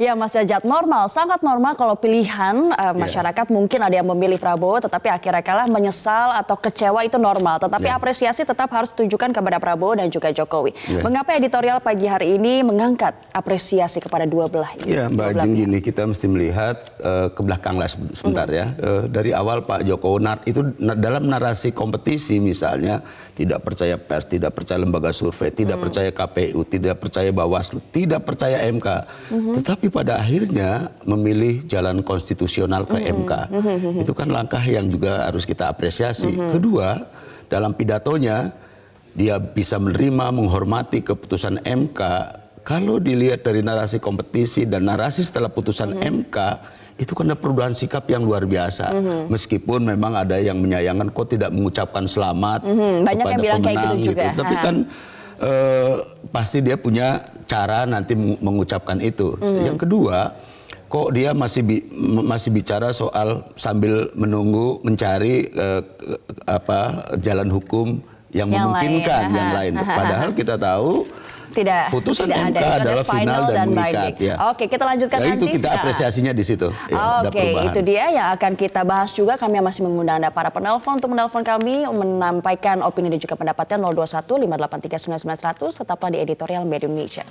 Ya Mas Jajat, sangat normal kalau pilihan masyarakat mungkin ada yang memilih Prabowo tetapi akhirnya kalah, menyesal atau kecewa, itu normal. Tetapi apresiasi tetap harus ditujukan kepada Prabowo dan juga Jokowi. Mengapa editorial pagi hari ini mengangkat apresiasi kepada dua belah ini? Ya Mbak Jeng, gini, kita mesti melihat ke belakang lah sebentar ya. Dari awal Pak Jokowi itu dalam narasi kompetisi misalnya tidak percaya pers, tidak percaya lembaga survei, tidak percaya KPU, tidak percaya Bawaslu, tidak percaya MK. Tetapi pada akhirnya memilih jalan konstitusional ke MK. Itu kan langkah yang juga harus kita apresiasi. Kedua, dalam pidatonya dia bisa menerima, menghormati keputusan MK. Kalau dilihat dari narasi kompetisi dan narasi setelah putusan MK, itu kan ada perubahan sikap yang luar biasa. Meskipun memang ada yang menyayangkan kok tidak mengucapkan selamat Banyak kepada yang bilang pemenang kayak gitu juga. Tapi kan pasti dia punya cara nanti mengucapkan itu. Yang kedua, kok dia masih bicara soal sambil menunggu mencari jalan hukum yang memungkinkan yang lain. Padahal kita tahu putusan MK adalah final dan mengikat. Ya. Oke, kita lanjutkan nanti. Itu kita apresiasinya di situ. Ya, Oke, itu dia yang akan kita bahas juga. Kami masih mengundang Anda para penelpon untuk menelpon kami, menyampaikan opini dan juga pendapatnya 021 583 9900. Tetaplah di editorial Media Indonesia.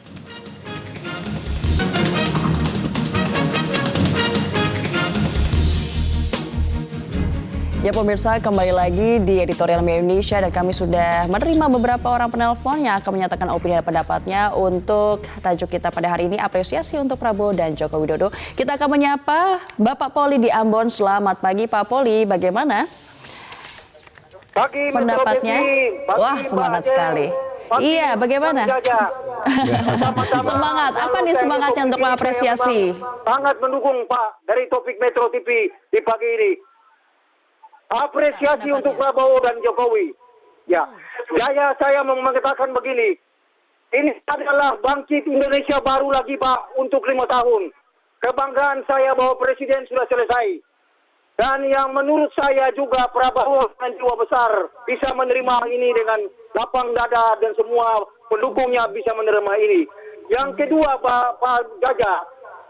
Ya pemirsa, kembali lagi di editorial Media Indonesia dan kami sudah menerima beberapa orang penelpon yang akan menyatakan opini dan pendapatnya untuk tajuk kita pada hari ini, apresiasi untuk Prabowo dan Joko Widodo. Kita akan menyapa Bapak Poli di Ambon. Selamat pagi Pak Poli, bagaimana pagi pendapatnya? Wah, semangat sekali. Iya, bagaimana? Semangat, apa nih semangatnya untuk mengapresiasi? Sangat mendukung Pak dari Topik Metro TV di pagi ini. Apresiasi untuk Prabowo dan Jokowi. Ya, saya mengatakan begini. Ini adalah bangkit Indonesia baru lagi Pak untuk 5 tahun. Kebanggaan saya bahwa Presiden sudah selesai. Dan yang menurut saya juga Prabowo dan jiwa besar bisa menerima ini dengan lapang dada dan semua pendukungnya bisa menerima ini. Yang kedua Pak Gajah,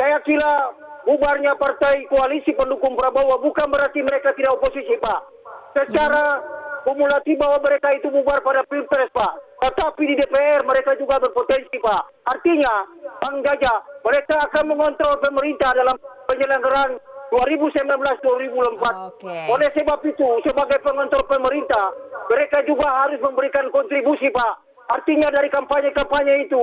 saya kira bubarnya partai koalisi pendukung Prabowo bukan berarti mereka tidak oposisi Pak. Secara kumulatif bahwa mereka itu bubar pada Pilpres Pak. Tetapi di DPR mereka juga berpotensi Pak. Artinya, Bang Gajah, mereka akan mengontrol pemerintah dalam penyelenggaraan 2019-2024. Oleh sebab itu, sebagai pengontrol pemerintah, mereka juga harus memberikan kontribusi Pak. Artinya dari kampanye-kampanye itu,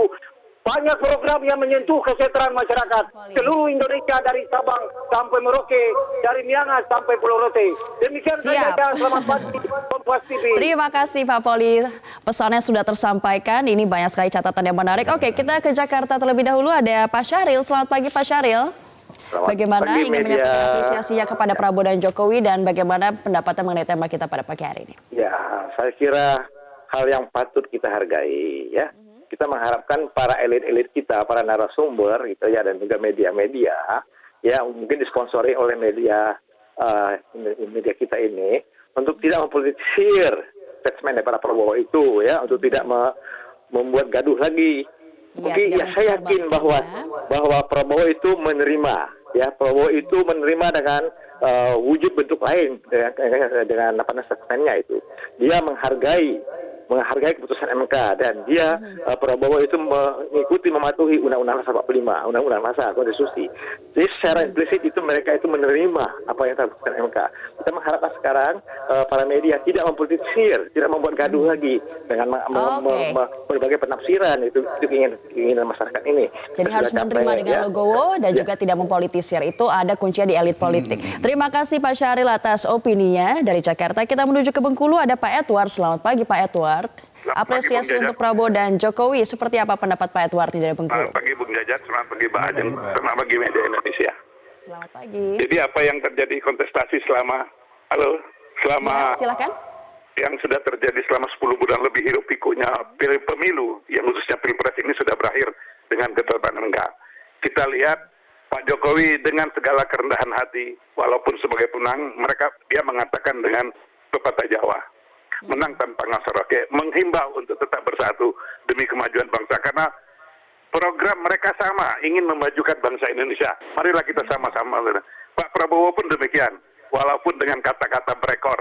banyak program yang menyentuh kesejahteraan masyarakat seluruh Indonesia dari Sabang sampai Merauke, dari Miangas sampai Pulau Rote. Demikian saja, selamat pagi Kompas TV. Terima kasih Pak Poli, pesannya sudah tersampaikan. Ini banyak sekali catatan yang menarik. Oke, kita ke Jakarta terlebih dahulu. Ada Pak Syahril. Selamat pagi Pak Syahril. Bagaimana ingin menyampaikan apresiasinya kepada Prabowo dan Jokowi dan bagaimana pendapatnya mengenai tema kita pada pagi hari ini? Ya, saya kira hal yang patut kita hargai ya. Kita mengharapkan para elit-elit kita, para narasumber gitu ya, dan juga media-media ya, mungkin disponsori oleh media kita ini untuk tidak mempolitisir statement dari para Prabowo itu ya, untuk tidak membuat gaduh lagi. Mungkin ya saya yakin bahwa Prabowo itu menerima ya, Prabowo itu menerima dengan wujud bentuk lain dengan apa statementnya itu. Dia menghargai keputusan MK dan dia Prabowo itu mengikuti mematuhi Undang-Undang Pasal 45, Undang-Undang Pasal Konstitusi. Jadi secara implisit itu mereka itu menerima apa yang dilakukan MK. Kita mengharapkan sekarang para media tidak mempolitisir, tidak membuat gaduh lagi dengan berbagai penafsiran itu keinginan masyarakat ini. Jadi harus menerima dengan legowo dan juga tidak mempolitisir. Itu ada kuncinya di elit politik. Terima kasih Pak Syahril atas opininya dari Jakarta. Kita menuju ke Bengkulu, ada Pak Edward. Selamat pagi Pak Edward. Apresiasi untuk Prabowo dan Jokowi, seperti apa pendapat Pak Edward dari Bengkulu? Selamat pagi Bung Jajat, selamat pagi Mbak Ajeng, selamat pagi media Indonesia. Selamat pagi. Jadi apa yang terjadi kontestasi selama silakan. Yang sudah terjadi selama 10 bulan lebih hiruk pikuknya pemilu, yang khususnya Pilpres ini sudah berakhir dengan ketetapan MK. Kita lihat Pak Jokowi dengan segala kerendahan hati, walaupun sebagai penang, dia mengatakan dengan pepatah Jawa, menang tanpa ngasar, menghimbau untuk tetap bersatu demi kemajuan bangsa, karena program mereka sama, ingin memajukan bangsa Indonesia. Marilah kita sama-sama. Pak Prabowo pun demikian, walaupun dengan kata-kata berekor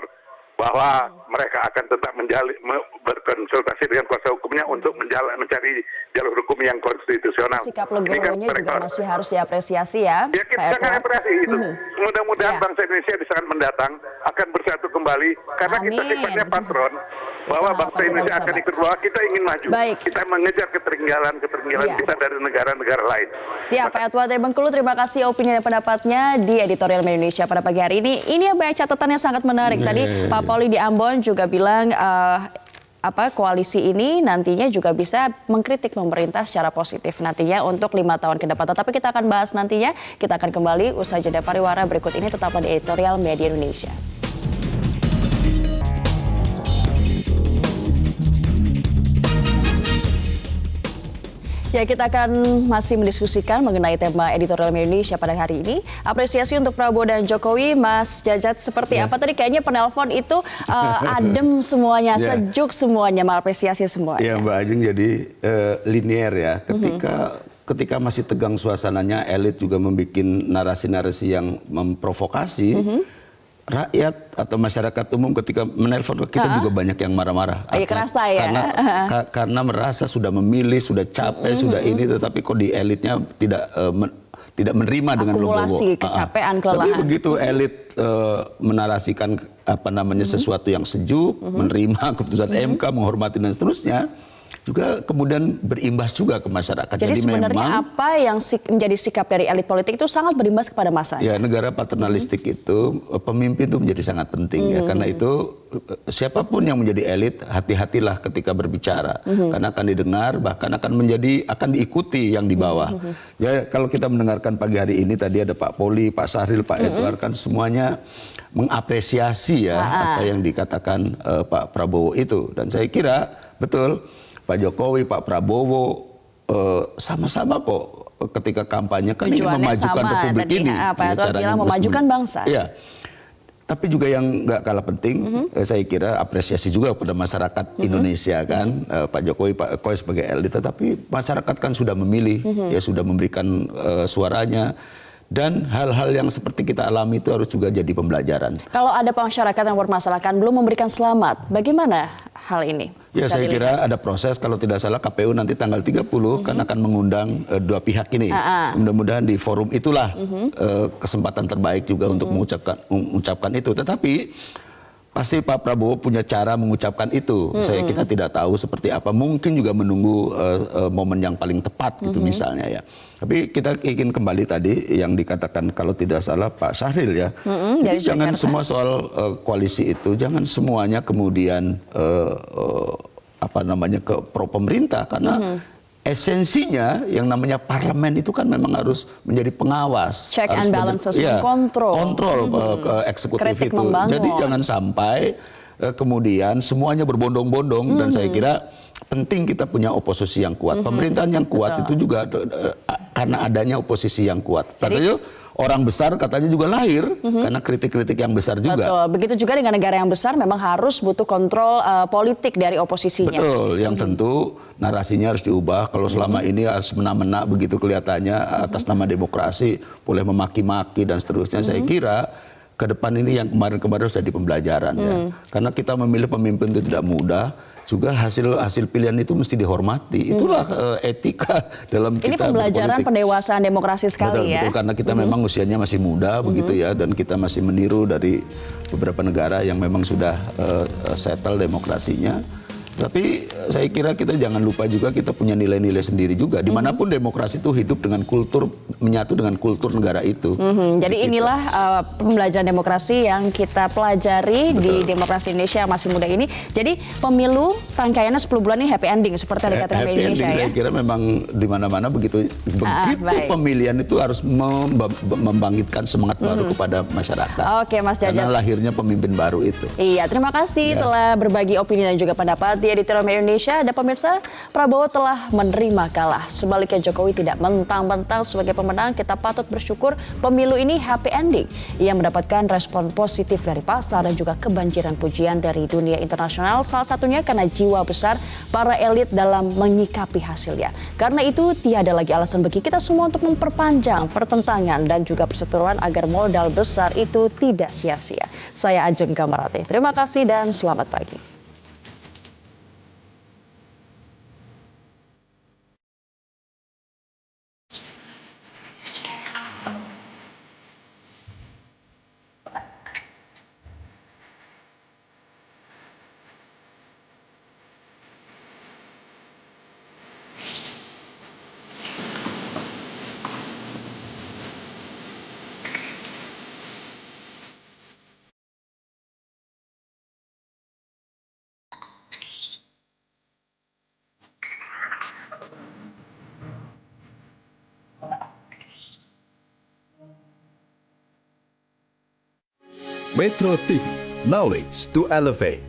bahwa mereka akan tetap berkonsultasi dengan kuasa hukumnya untuk mencari jalur hukum yang konstitusional. Sikap legowonya juga masih harus diapresiasi ya, ya, kita akan apresiasi itu. Mudah-mudahan bangsa Indonesia di saat mendatang akan bersatu kembali, karena kita sifatnya patron, bahwa bangsa Indonesia akan ikut, bahwa kita ingin maju. Baik. Kita mengejar ketertinggalan kita dari negara-negara lain. Siap, Pak Edward Bengkulu, terima kasih opini dan pendapatnya di Editorial Media Indonesia pada pagi hari ini. Ini yang banyak catatannya sangat menarik. Tadi Pak Poli di Ambon juga bilang koalisi ini nantinya juga bisa mengkritik pemerintah secara positif nantinya untuk 5 tahun ke depan. Tetapi kita akan bahas nantinya, kita akan kembali usai jeda pariwara berikut ini, tetaplah di Editorial Media Indonesia. Ya, kita akan masih mendiskusikan mengenai tema Editorial Media Indonesia pada hari ini. Apresiasi untuk Prabowo dan Jokowi, Mas Jajat, seperti apa? Tadi kayaknya penelpon itu adem semuanya, sejuk semuanya, mengapresiasi semuanya. Ya, Mbak Ajeng, jadi linier ya. Ketika masih tegang suasananya, elit juga membuat narasi-narasi yang memprovokasi. Rakyat atau masyarakat umum ketika menelpon kita juga banyak yang marah-marah. Kerasa ya. Karena merasa sudah memilih, sudah capek, sudah ini, tetapi kok di elitnya tidak menerima dengan logo. Akumulasi, kecapean, kelelahan. Tapi begitu elit menarasikan sesuatu yang sejuk, menerima keputusan MK, menghormati dan seterusnya, juga kemudian berimbas juga ke masyarakat. Jadi sebenarnya memang, apa yang menjadi sikap dari elit politik itu sangat berimbas kepada masa. Ya, negara paternalistik itu pemimpin itu menjadi sangat penting ya, karena itu siapapun yang menjadi elit, hati-hatilah ketika berbicara, karena akan didengar, bahkan akan diikuti yang di bawah. Ya, kalau kita mendengarkan pagi hari ini tadi ada Pak Poli, Pak Sahril, Pak Edward, kan semuanya mengapresiasi ya apa yang dikatakan Pak Prabowo itu, dan saya kira betul. Pak Jokowi, Pak Prabowo sama-sama kok ketika kampanye kan ingin memajukan republik ini. Pak Edward bilang memajukan bangsa. Iya. Tapi juga yang nggak kalah penting, saya kira apresiasi juga kepada masyarakat Indonesia kan. Pak Jokowi, Pak Jokowi sebagai elit, tetapi masyarakat kan sudah memilih, ya sudah memberikan suaranya. Dan hal-hal yang seperti kita alami itu harus juga jadi pembelajaran. Kalau ada masyarakat yang bermasalahkan belum memberikan selamat, bagaimana hal ini? Ya, saya kira ada proses, kalau tidak salah KPU nanti tanggal 30 kan akan mengundang dua pihak ini. Mudah-mudahan di forum itulah kesempatan terbaik juga untuk mengucapkan itu. Tetapi pasti Pak Prabowo punya cara mengucapkan itu. Kita tidak tahu seperti apa. Mungkin juga menunggu momen yang paling tepat gitu misalnya ya. Tapi kita ingin kembali tadi yang dikatakan kalau tidak salah Pak Sahril ya. Jadi jangan semua soal koalisi itu, jangan semuanya kemudian ke pro pemerintah, karena esensinya yang namanya parlemen itu kan memang harus menjadi pengawas, check and balances, kontrol eksekutif itu. Jadi jangan sampai kemudian semuanya berbondong-bondong, dan saya kira penting kita punya oposisi yang kuat. Pemerintahan yang kuat itu juga karena adanya oposisi yang kuat. Katanya orang besar katanya juga lahir karena kritik-kritik yang besar juga. Betul. Begitu juga dengan negara yang besar memang harus butuh kontrol politik dari oposisinya. Betul. Yang tentu narasinya harus diubah. Kalau selama ini harus mena-mena begitu kelihatannya atas nama demokrasi, boleh memaki-maki dan seterusnya. Saya kira ke depan ini yang kemarin-kemarin harus jadi pembelajaran ya. Karena kita memilih pemimpin itu tidak mudah. Juga hasil pilihan itu mesti dihormati. Itulah etika dalam kita ini pembelajaran berpolitik. Pendewasaan demokrasi sekali Betul, karena kita memang usianya masih muda begitu ya, dan kita masih meniru dari beberapa negara yang memang sudah settle demokrasinya. Tapi saya kira kita jangan lupa juga kita punya nilai-nilai sendiri juga. Dimanapun demokrasi itu hidup dengan kultur, menyatu dengan kultur negara itu. Jadi inilah pembelajaran demokrasi yang kita pelajari di demokrasi Indonesia yang masih muda ini. Jadi pemilu rangkaiannya 10 bulan ini happy ending seperti yang dikatakan Indonesia ya. Saya kira memang di mana-mana begitu pemilihan itu harus membangkitkan semangat baru kepada masyarakat. Oke, Mas Jajat. Karena lahirnya pemimpin baru itu. Iya, terima kasih telah berbagi opini dan juga pendapat di di Editorial Media Indonesia, ada pemirsa, Prabowo telah menerima kalah. Sebaliknya Jokowi tidak mentang-mentang sebagai pemenang, kita patut bersyukur pemilu ini happy ending. Ia mendapatkan respon positif dari pasar dan juga kebanjiran pujian dari dunia internasional, salah satunya karena jiwa besar para elit dalam menyikapi hasilnya. Karena itu tiada lagi alasan bagi kita semua untuk memperpanjang pertentangan dan juga perseteruan agar modal besar itu tidak sia-sia. Saya Ajeng Kamarate. Terima kasih dan selamat pagi. Metro TV, knowledge to elevate.